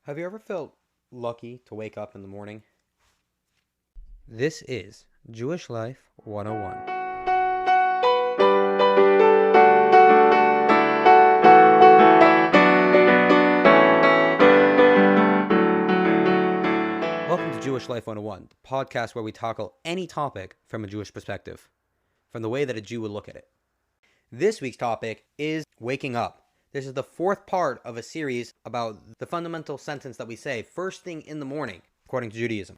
Have you ever felt lucky to wake up in the morning? This is Jewish Life 101. Welcome to Jewish Life 101, the podcast where we tackle any topic from a Jewish perspective, from the way that a Jew would look at it. This week's topic is waking up. This is the fourth part of a series about the fundamental sentence that we say first thing in the morning, according to Judaism.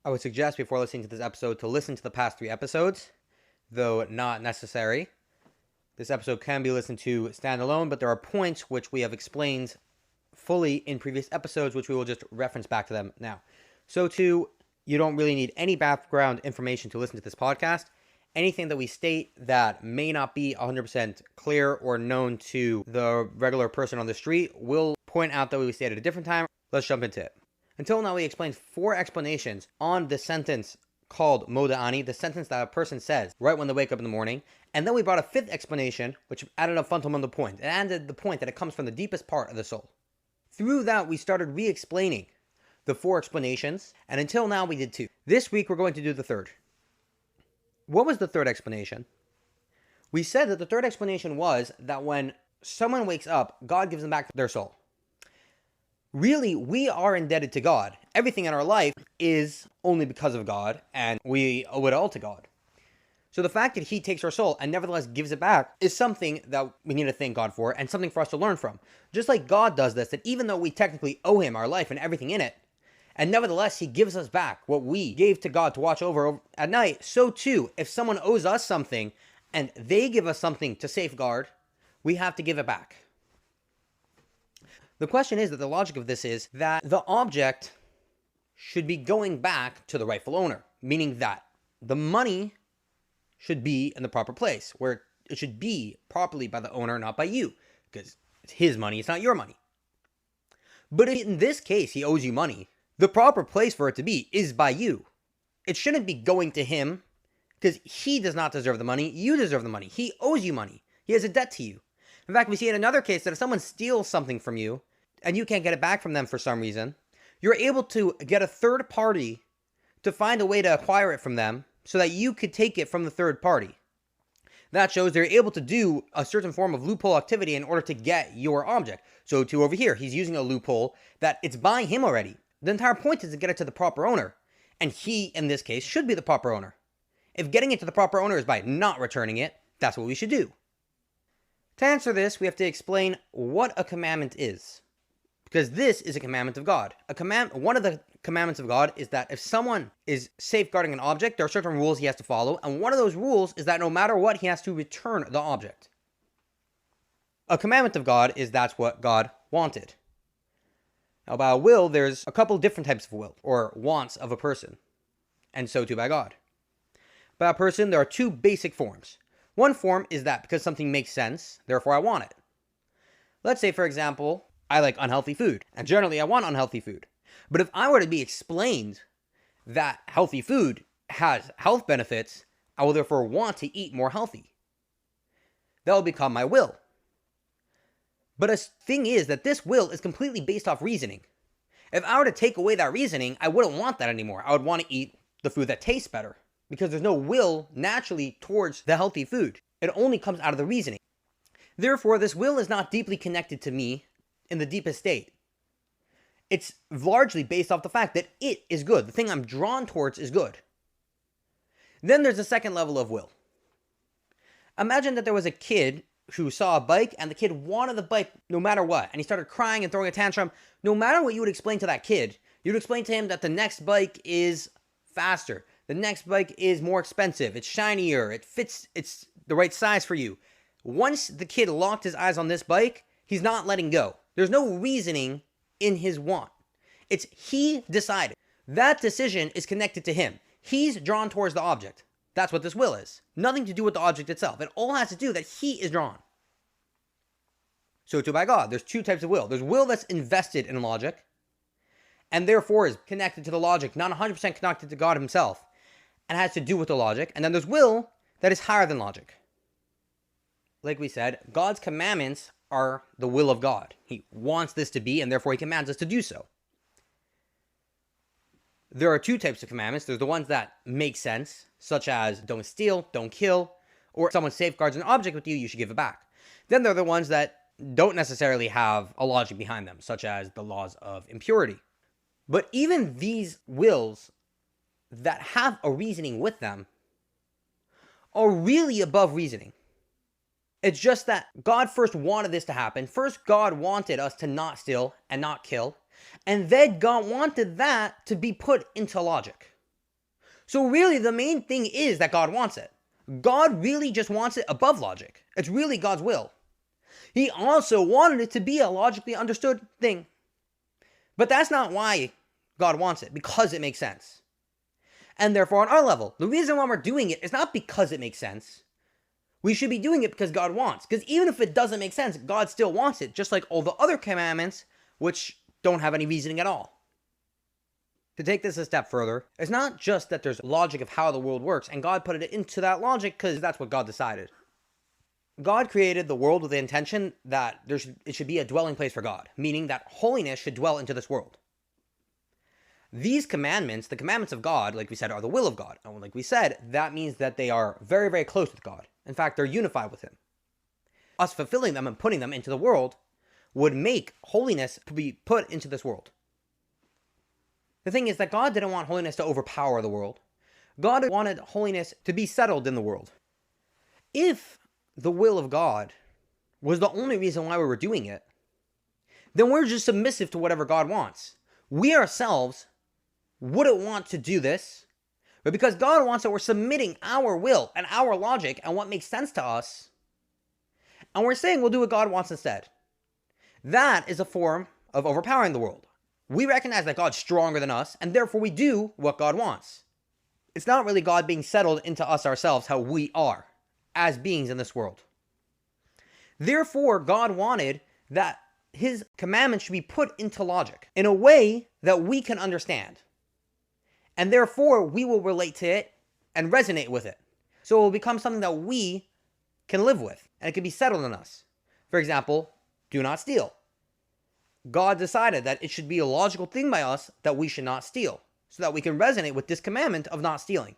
I would suggest before listening to this episode to listen to the past 3 episodes, though not necessary. This episode can be listened to standalone, but there are points which we have explained fully in previous episodes, which we will just reference back to them now. So too, you don't really need any background information to listen to this podcast. Anything that we state that may not be 100% clear or known to the regular person on the street, we'll point out that we state at a different time. Let's jump into it. Until now, we explained 4 explanations on the sentence called Moda'ani, the sentence that a person says right when they wake up in the morning. And then we brought a 5th explanation, which added a fundamental point. It added the point that it comes from the deepest part of the soul. Through that, we started re-explaining the 4 explanations, and until now, we did 2. This week, we're going to do the 3rd. What was the 3rd explanation? We said that the 3rd explanation was that when someone wakes up, God gives them back their soul. Really, we are indebted to God. Everything in our life is only because of God, and we owe it all to God. So the fact that He takes our soul and nevertheless gives it back is something that we need to thank God for and something for us to learn from. Just like God does this, that even though we technically owe Him our life and everything in it, and nevertheless, He gives us back what we gave to God to watch over at night. So too, if someone owes us something and they give us something to safeguard, we have to give it back. The question is that the logic of this is that the object should be going back to the rightful owner, meaning that the money should be in the proper place, where it should be properly by the owner, not by you, because it's his money, it's not your money. But if in this case he owes you money, the proper place for it to be is by you. It shouldn't be going to him because he does not deserve the money. You deserve the money. He owes you money. He has a debt to you. In fact, we see in another case that if someone steals something from you and you can't get it back from them for some reason, you're able to get a third party to find a way to acquire it from them so that you could take it from the third party. That shows they're able to do a certain form of loophole activity in order to get your object. So too over here, he's using a loophole that it's by him already. The entire point is to get it to the proper owner. And he, in this case, should be the proper owner. If getting it to the proper owner is by not returning it, that's what we should do. To answer this, we have to explain what a commandment is. Because this is a commandment of God. One of the commandments of God is that if someone is safeguarding an object, there are certain rules he has to follow. And one of those rules is that no matter what, he has to return the object. A commandment of God is that's what God wanted. Now, by a will, there's a couple different types of will, or wants of a person, and so too by God. By a person, there are 2 basic forms. One form is that because something makes sense, therefore I want it. Let's say, for example, I like unhealthy food, and generally I want unhealthy food. But if I were to be explained that healthy food has health benefits, I will therefore want to eat more healthy. That will become my will. But a thing is that this will is completely based off reasoning. If I were to take away that reasoning, I wouldn't want that anymore. I would want to eat the food that tastes better because there's no will naturally towards the healthy food. It only comes out of the reasoning. Therefore, this will is not deeply connected to me in the deepest state. It's largely based off the fact that it is good. The thing I'm drawn towards is good. Then there's a second level of will. Imagine that there was a kid who saw a bike, and the kid wanted the bike no matter what, and he started crying and throwing a tantrum. No matter what you would explain to that kid, you'd explain to him that the next bike is faster, the next bike is more expensive, it's shinier, it fits, it's the right size for you. Once the kid locked his eyes on this bike, he's not letting go. There's no reasoning in his want. It's he decided. That decision is connected to him. He's drawn towards the object. That's what this will is. Nothing to do with the object itself. It all has to do that he is drawn. So too by God. There's 2 types of will. There's will that's invested in logic, and therefore is connected to the logic, not 100% connected to God himself, and has to do with the logic. And then there's will that is higher than logic. Like we said, God's commandments are the will of God. He wants this to be, and therefore he commands us to do so. There are two types of commandments. There's the ones that make sense, such as don't steal, don't kill, or if someone safeguards an object with you, you should give it back. Then there are the ones that don't necessarily have a logic behind them, such as the laws of impurity. But even these wills that have a reasoning with them are really above reasoning. It's just that God first wanted this to happen. First, God wanted us to not steal and not kill. And then God wanted that to be put into logic. So really, the main thing is that God wants it. God really just wants it above logic. It's really God's will. He also wanted it to be a logically understood thing. But that's not why God wants it, because it makes sense. And therefore, on our level, the reason why we're doing it is not because it makes sense. We should be doing it because God wants. Because even if it doesn't make sense, God still wants it, just like all the other commandments, which don't have any reasoning at all. To take this a step further, it's not just that there's logic of how the world works, and God put it into that logic because that's what God decided. God created the world with the intention that it should be a dwelling place for God, meaning that holiness should dwell into this world. These commandments, the commandments of God, like we said, are the will of God. And like we said, that means that they are very, very close with God. In fact, they're unified with Him. Us fulfilling them and putting them into the world would make holiness be put into this world. The thing is that God didn't want holiness to overpower the world. God wanted holiness to be settled in the world. If the will of God was the only reason why we were doing it, then we're just submissive to whatever God wants. We ourselves wouldn't want to do this, but because God wants it, we're submitting our will and our logic and what makes sense to us, and we're saying we'll do what God wants instead. That is a form of overpowering the world. We recognize that God's stronger than us, and therefore we do what God wants. It's not really God being settled into us ourselves how we are as beings in this world. Therefore, God wanted that His commandments should be put into logic in a way that we can understand. And therefore, we will relate to it and resonate with it. So it will become something that we can live with, and it can be settled in us. For example, do not steal. God decided that it should be a logical thing by us that we should not steal, so that we can resonate with this commandment of not stealing.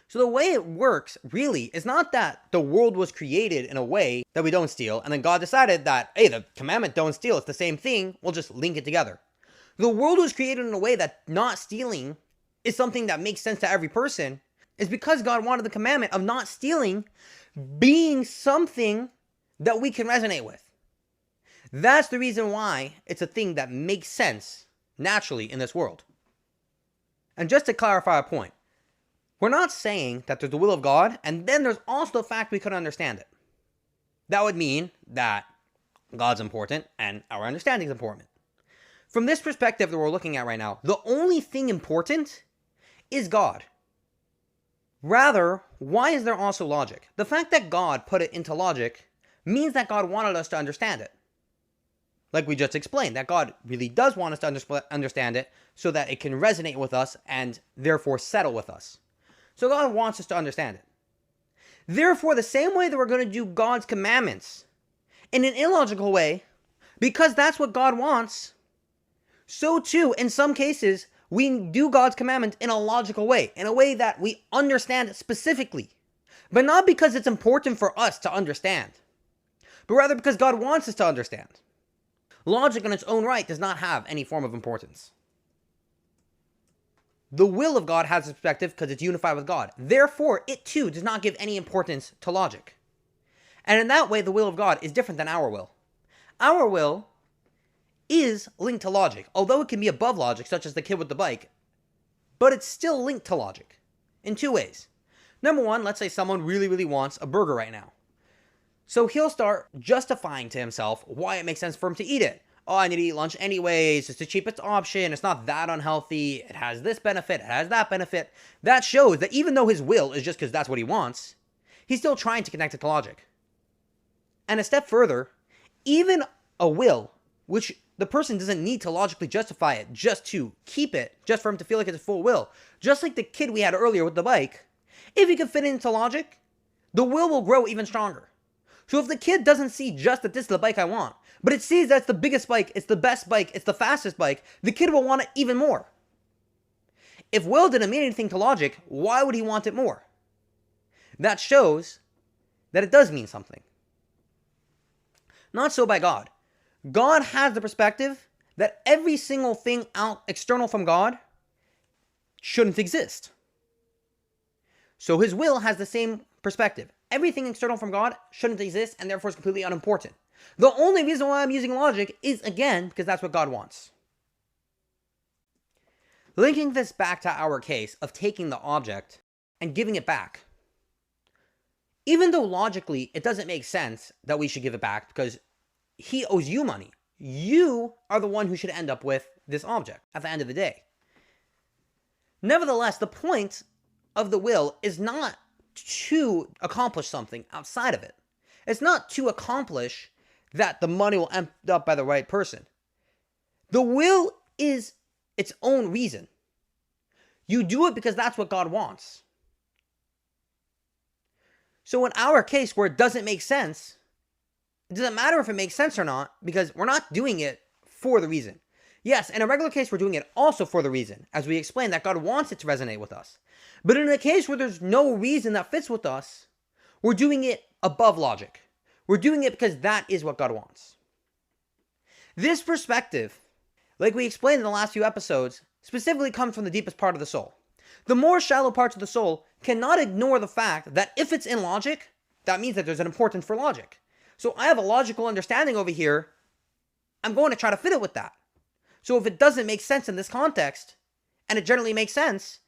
So the way it works, really, is not that the world was created in a way that we don't steal, and then God decided that, hey, the commandment don't steal, it's the same thing, we'll just link it together. The world was created in a way that not stealing is something that makes sense to every person, is because God wanted the commandment of not stealing being something that we can resonate with. That's the reason why it's a thing that makes sense naturally in this world. And just to clarify a point, we're not saying that there's the will of God, and then there's also the fact we couldn't understand it. That would mean that God's important, and our understanding is important. From this perspective that we're looking at right now, the only thing important is God. Rather, why is there also logic? The fact that God put it into logic means that God wanted us to understand it. Like we just explained, that God really does want us to understand it so that it can resonate with us and therefore settle with us. So God wants us to understand it. Therefore, the same way that we're going to do God's commandments in an illogical way, because that's what God wants, so too, in some cases, we do God's commandment in a logical way, in a way that we understand specifically, but not because it's important for us to understand, but rather because God wants us to understand. Logic in its own right does not have any form of importance. The will of God has a perspective because it's unified with God. Therefore, it too does not give any importance to logic. And in that way, the will of God is different than our will. Our will is linked to logic, although it can be above logic, such as the kid with the bike, but it's still linked to logic in two ways. Number one, let's say someone really, really wants a burger right now. So he'll start justifying to himself why it makes sense for him to eat it. Oh, I need to eat lunch anyways. It's the cheapest option. It's not that unhealthy. It has this benefit. It has that benefit. That shows that even though his will is just because that's what he wants, he's still trying to connect it to logic. And a step further, even a will, which the person doesn't need to logically justify it just to keep it, just for him to feel like it's a full will. Just like the kid we had earlier with the bike, if he could fit it into logic, the will grow even stronger. So if the kid doesn't see just that this is the bike I want, but it sees that it's the biggest bike, it's the best bike, it's the fastest bike, the kid will want it even more. If will didn't mean anything to logic, why would he want it more? That shows that it does mean something. Not so by God. God has the perspective that every single thing out external from God shouldn't exist. So his will has the same perspective. Everything external from God shouldn't exist and therefore is completely unimportant. The only reason why I'm using logic is, again, because that's what God wants. Linking this back to our case of taking the object and giving it back. Even though logically it doesn't make sense that we should give it back because he owes you money. You are the one who should end up with this object at the end of the day. Nevertheless, the point of the will is not to accomplish something outside of it. It's not to accomplish that the money will end up by the right person. The will is its own reason. You do it because that's what God wants. So in our case where it doesn't make sense, it doesn't matter if it makes sense or not because we're not doing it for the reason. Yes, in a regular case, we're doing it also for the reason, as we explained, that God wants it to resonate with us. But in a case where there's no reason that fits with us, we're doing it above logic. We're doing it because that is what God wants. This perspective, like we explained in the last few episodes, specifically comes from the deepest part of the soul. The more shallow parts of the soul cannot ignore the fact that if it's in logic, that means that there's an importance for logic. So I have a logical understanding over here. I'm going to try to fit it with that. So if it doesn't make sense in this context, and it generally makes sense,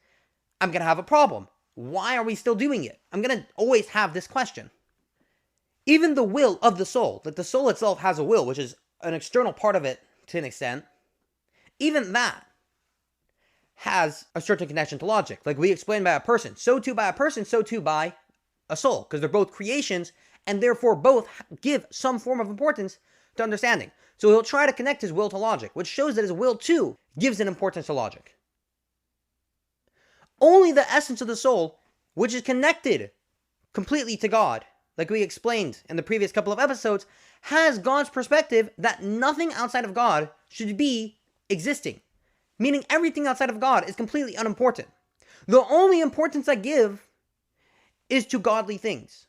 I'm going to have a problem. Why are we still doing it? I'm going to always have this question. Even the will of the soul, like the soul itself has a will, which is an external part of it to an extent, even that has a certain connection to logic. Like we explained by a person. So too by a person, so too by a soul. Because they're both creations, and therefore both give some form of importance to understanding. So he'll try to connect his will to logic, which shows that his will too gives an importance to logic. Only the essence of the soul, which is connected completely to God, like we explained in the previous couple of episodes, has God's perspective that nothing outside of God should be existing. Meaning everything outside of God is completely unimportant. The only importance I give is to godly things.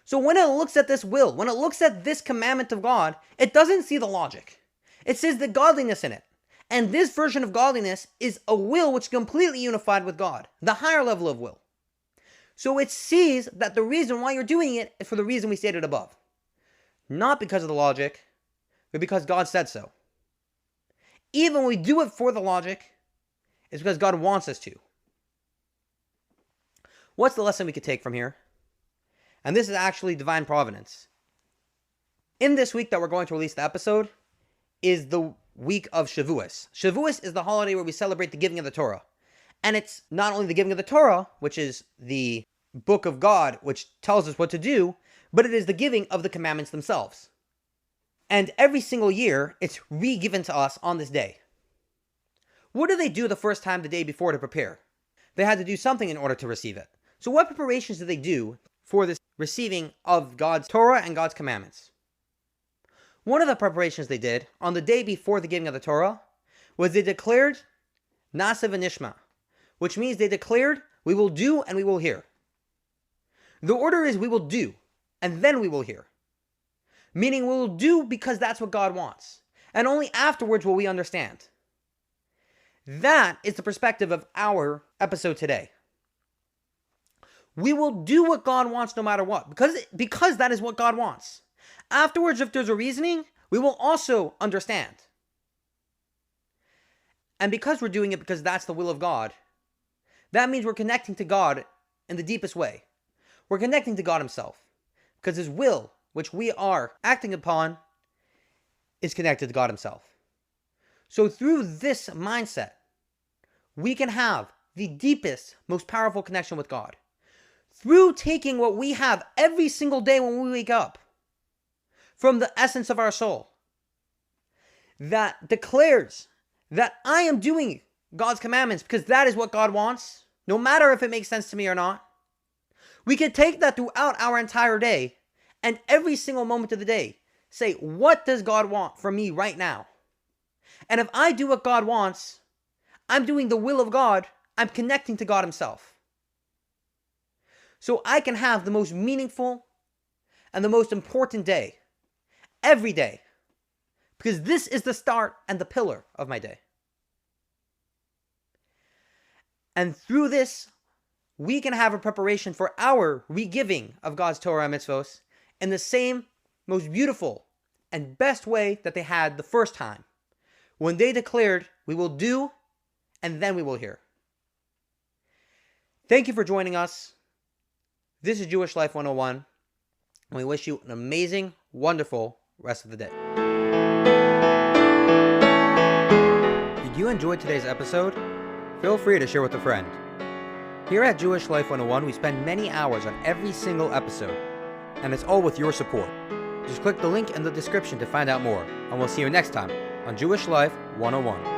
So when it looks at this will, when it looks at this commandment of God, it doesn't see the logic. It sees the godliness in it. And this version of godliness is a will which is completely unified with God, the higher level of will. So it sees that the reason why you're doing it is for the reason we stated above. Not because of the logic, but because God said so. Even when we do it for the logic, it's because God wants us to. What's the lesson we could take from here? And this is actually divine providence. In this week that we're going to release the episode is the week of Shavuos. Shavuos is the holiday where we celebrate the giving of the Torah. And it's not only the giving of the Torah, which is the book of God, which tells us what to do, but it is the giving of the commandments themselves. And every single year, it's re-given to us on this day. What did they do the first time the day before to prepare? They had to do something in order to receive it. So what preparations did they do for this receiving of God's Torah and God's commandments? One of the preparations they did on the day before the giving of the Torah was they declared Nasa v'nishma, which means they declared, we will do and we will hear. The order is we will do and then we will hear. Meaning we will do because that's what God wants. And only afterwards will we understand. That is the perspective of our episode today. We will do what God wants no matter what. Because that is what God wants. Afterwards, if there's a reasoning, we will also understand. And because we're doing it because that's the will of God, that means we're connecting to God in the deepest way. We're connecting to God himself. Because his will, which we are acting upon, is connected to God himself. So through this mindset, we can have the deepest, most powerful connection with God. Through taking what we have every single day when we wake up, from the essence of our soul, that declares that I am doing God's commandments because that is what God wants, no matter if it makes sense to me or not. We can take that throughout our entire day And every single moment of the day, say, what does God want from me right now? And if I do what God wants, I'm doing the will of God. I'm connecting to God himself. So I can have the most meaningful and the most important day every day, because this is the start and the pillar of my day. And through this, we can have a preparation for our re-giving of God's Torah and mitzvos in the same most beautiful and best way that they had the first time, when they declared, we will do, and then we will hear. Thank you for joining us. This is Jewish Life 101, and we wish you an amazing, wonderful rest of the day. Did you enjoy today's episode? Feel free to share with a friend. Here at Jewish Life 101, we spend many hours on every single episode, and it's all with your support. Just click the link in the description to find out more, and we'll see you next time on Jewish Life 101.